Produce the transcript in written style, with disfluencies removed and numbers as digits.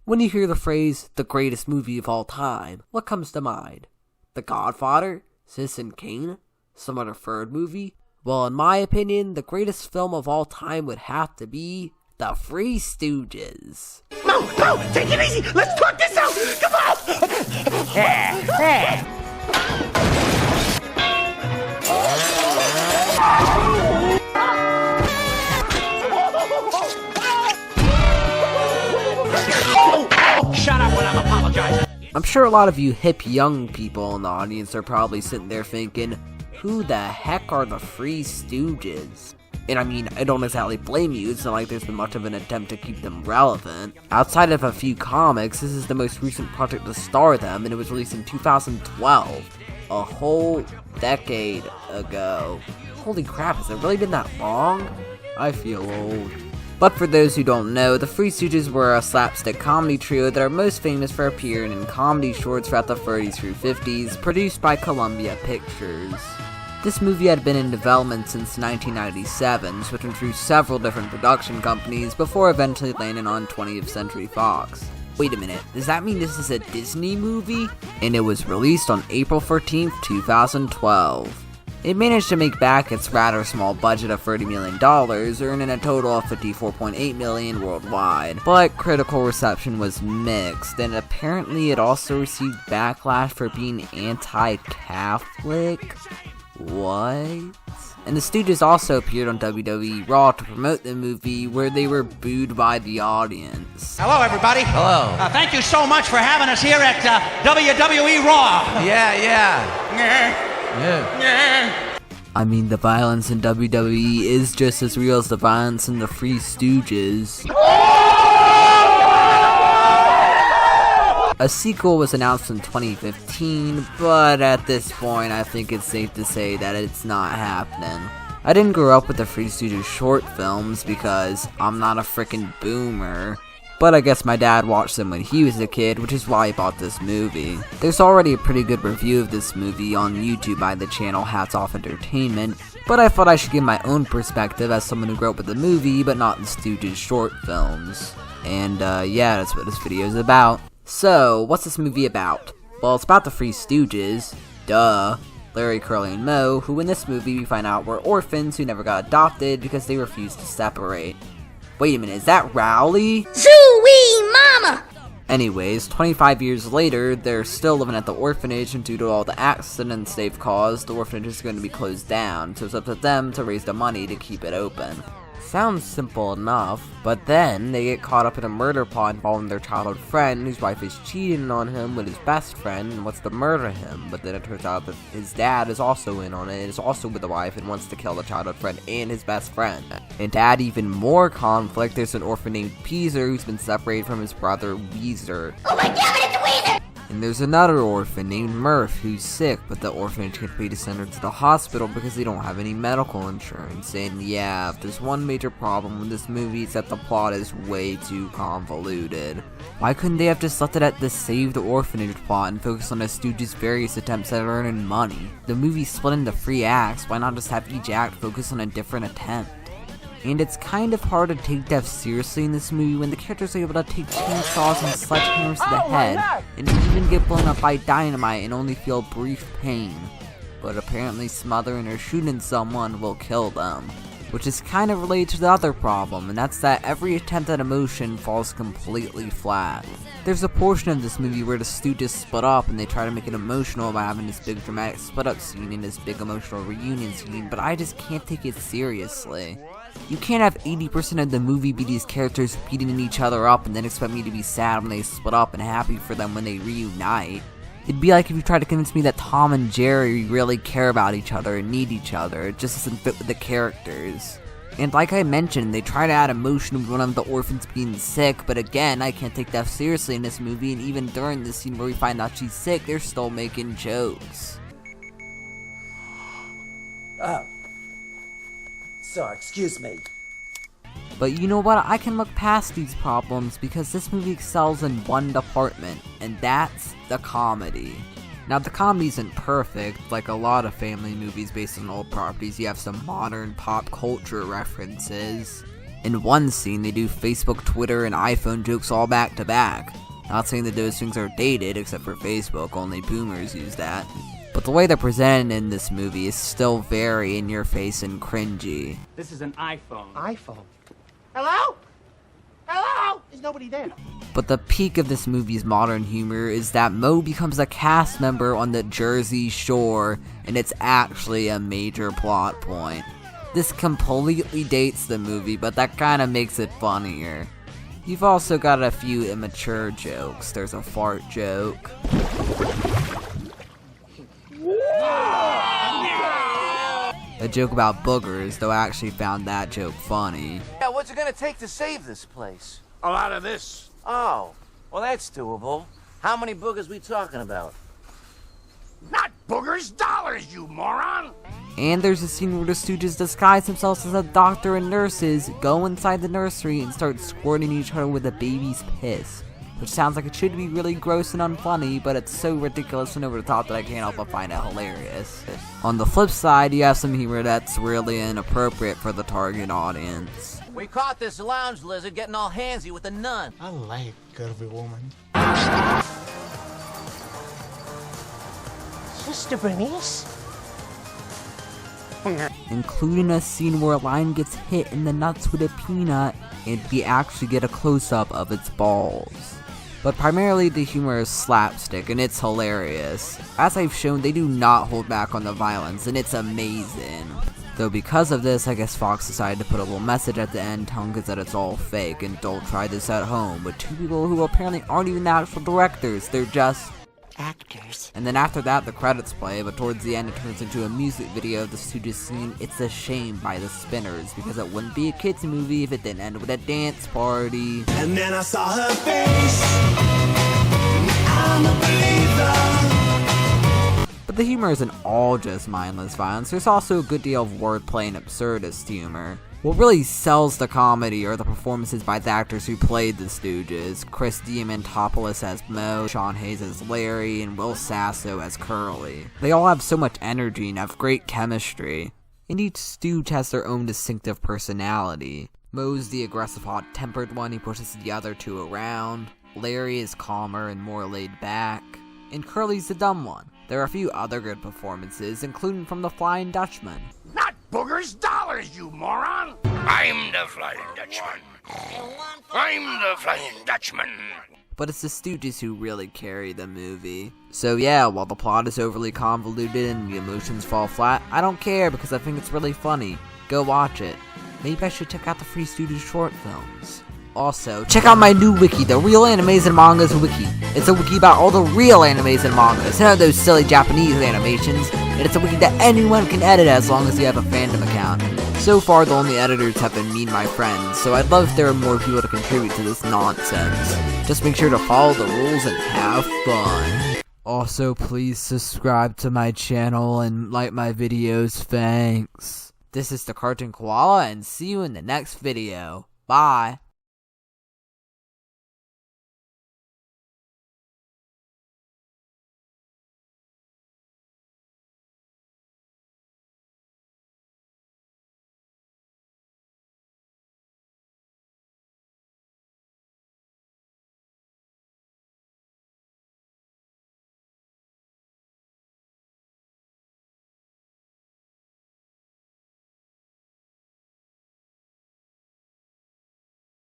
When you hear the phrase, the greatest movie of all time, what comes to mind? The Godfather? Citizen Kane? Some other third movie? Well, in my opinion, the greatest film of all time would have to be The Three Stooges. Mo, take it easy! Let's talk this out! Come on! Shut up when I'm apologizing. I'm sure a lot of you hip young people in the audience are probably sitting there thinking, who the heck are the Three Stooges? And I mean, I don't exactly blame you, it's not like there's been much of an attempt to keep them relevant. Outside of a few comics, this is the most recent project to star them, and it was released in 2012. A whole decade ago. Holy crap, has it really been that long? I feel old. But for those who don't know, the Three Stooges were a slapstick comedy trio that are most famous for appearing in comedy shorts throughout the 30s through 50s, produced by Columbia Pictures. This movie had been in development since 1997, switching through several different production companies before eventually landing on 20th Century Fox. Wait a minute, does that mean this is a Disney movie? And it was released on April 13th, 2012. It managed to make back its rather small budget of $30 million, earning a total of $54.8 million worldwide. But critical reception was mixed, and apparently it also received backlash for being anti-Catholic? What? And the Stooges also appeared on WWE Raw to promote the movie, where they were booed by the audience. Hello, everybody. Hello. Thank you so much for having us here at WWE Raw. Yeah. I mean, the violence in WWE is just as real as the violence in the Three Stooges. A sequel was announced in 2015, but at this point I think it's safe to say that it's not happening. I didn't grow up with the Three Stooges short films because I'm not a frickin' boomer. But I guess my dad watched them when he was a kid, which is why he bought this movie. There's already a pretty good review of this movie on YouTube by the channel Hats Off Entertainment, but I thought I should give my own perspective as someone who grew up with the movie, but not the Stooges short films. And yeah, that's what this video is about. So, what's this movie about? Well, it's about the Three Stooges, duh, Larry, Curly, and Moe, who in this movie we find out were orphans who never got adopted because they refused to separate. Wait a minute, is that Rowley? Zooey mama! Anyways, 25 years later, they're still living at the orphanage, and due to all the accidents they've caused, the orphanage is going to be closed down, so it's up to them to raise the money to keep it open. Sounds simple enough, but then they get caught up in a murder plot involving their childhood friend whose wife is cheating on him with his best friend and wants to murder him, but then it turns out that his dad is also in on it, is also with the wife and wants to kill the childhood friend and his best friend. And to add even more conflict, there's an orphan named Peezer who's been separated from his brother Weezer. Oh my god, it's Weezer! And there's another orphan named Murph who's sick, but the orphanage can't pay to send her to the hospital because they don't have any medical insurance. And yeah, if there's one major problem with this movie, it's that the plot is way too convoluted. Why couldn't they have just left it at the save the orphanage plot and focus on the Stooges' various attempts at earning money? The movie's split into 3 acts, why not just have each act focus on a different attempt? And it's kind of hard to take death seriously in this movie when the characters are able to take chainsaws and sledgehammers to the head, and even get blown up by dynamite and only feel brief pain. But apparently smothering or shooting someone will kill them. Which is kind of related to the other problem, and that's that every attempt at emotion falls completely flat. There's a portion of this movie where the Stooges split up and they try to make it emotional by having this big dramatic split up scene and this big emotional reunion scene, but I just can't take it seriously. You can't have 80% of the movie be these characters beating each other up and then expect me to be sad when they split up and happy for them when they reunite. It'd be like if you tried to convince me that Tom and Jerry really care about each other and need each other. It just doesn't fit with the characters. And like I mentioned, they try to add emotion with one of the orphans being sick, but again, I can't take death seriously in this movie, and even during this scene where we find out she's sick, they're still making jokes. Sorry, excuse me. But you know what, I can look past these problems because this movie excels in one department, and that's the comedy. Now, the comedy isn't perfect. Like a lot of family movies based on old properties, you have some modern pop culture references. In one scene, they do Facebook, Twitter, and iPhone jokes all back to back. Not saying that those things are dated, except for Facebook, only boomers use that. But the way they're presented in this movie is still very in your face and cringy. This is an iPhone. iPhone. Hello? Hello? There's nobody there. But the peak of this movie's modern humor is that Moe becomes a cast member on the Jersey Shore, and it's actually a major plot point. This completely dates the movie, but that kinda makes it funnier. You've also got a few immature jokes. There's a fart joke. A joke about boogers, though I actually found that joke funny. Yeah, what's it gonna take to save this place? A lot of this. Oh, well that's doable. How many boogers we talking about? Not boogers, dollars, you moron! And there's a scene where the Stooges disguise themselves as a doctor and nurses, go inside the nursery, and start squirting each other with a baby's piss. Which sounds like it should be really gross and unfunny, but it's so ridiculous and over the top that I can't help but find it hilarious. On the flip side, you have some humor that's really inappropriate for the target audience. We caught this lounge lizard getting all handsy with a nun. I like curvy woman. Sister Bernice? Including a scene where a lion gets hit in the nuts with a peanut, and we actually get a close-up of its balls. But primarily the humor is slapstick, and it's hilarious. As I've shown, they do not hold back on the violence, and it's amazing. Though because of this, I guess Fox decided to put a little message at the end telling us that it's all fake, and don't try this at home, with two people who apparently aren't even the actual directors, they're just Actors. and then after that, the credits play, but towards the end it turns into a music video of the Stooges singing "It's a Shame" by the Spinners, because it wouldn't be a kids movie if it didn't end with a dance party. And then I saw her face. I'm a believer. But the humor isn't all just mindless violence, there's also a good deal of wordplay and absurdist humor. What really sells the comedy are the performances by the actors who played the Stooges. Chris Diamantopoulos as Moe, Sean Hayes as Larry, and Will Sasso as Curly. They all have so much energy and have great chemistry. And each Stooge has their own distinctive personality. Moe's the aggressive, hot-tempered one, he pushes the other two around. Larry is calmer and more laid back. And Curly's the dumb one. There are a few other good performances, including from the Flying Dutchman. Not boogers, dollars, you moron! I'm the Flying Dutchman. I'm the Flying Dutchman. But it's the Stooges who really carry the movie. So yeah, while the plot is overly convoluted and the emotions fall flat, I don't care because I think it's really funny. Go watch it. Maybe I should check out the Three Stooges short films. Also, check out my new wiki, the Real Animes and Mangas Wiki. It's a wiki about all the real animes and mangas, none of those silly Japanese animations. And it's a wiki that anyone can edit as long as you have a fandom account. So far, the only editors have been me and my friends, so I'd love if there were more people to contribute to this nonsense. Just make sure to follow the rules and have fun. Also, please subscribe to my channel and like my videos, thanks. This is the Cartoon Koala, and see you in the next video. Bye.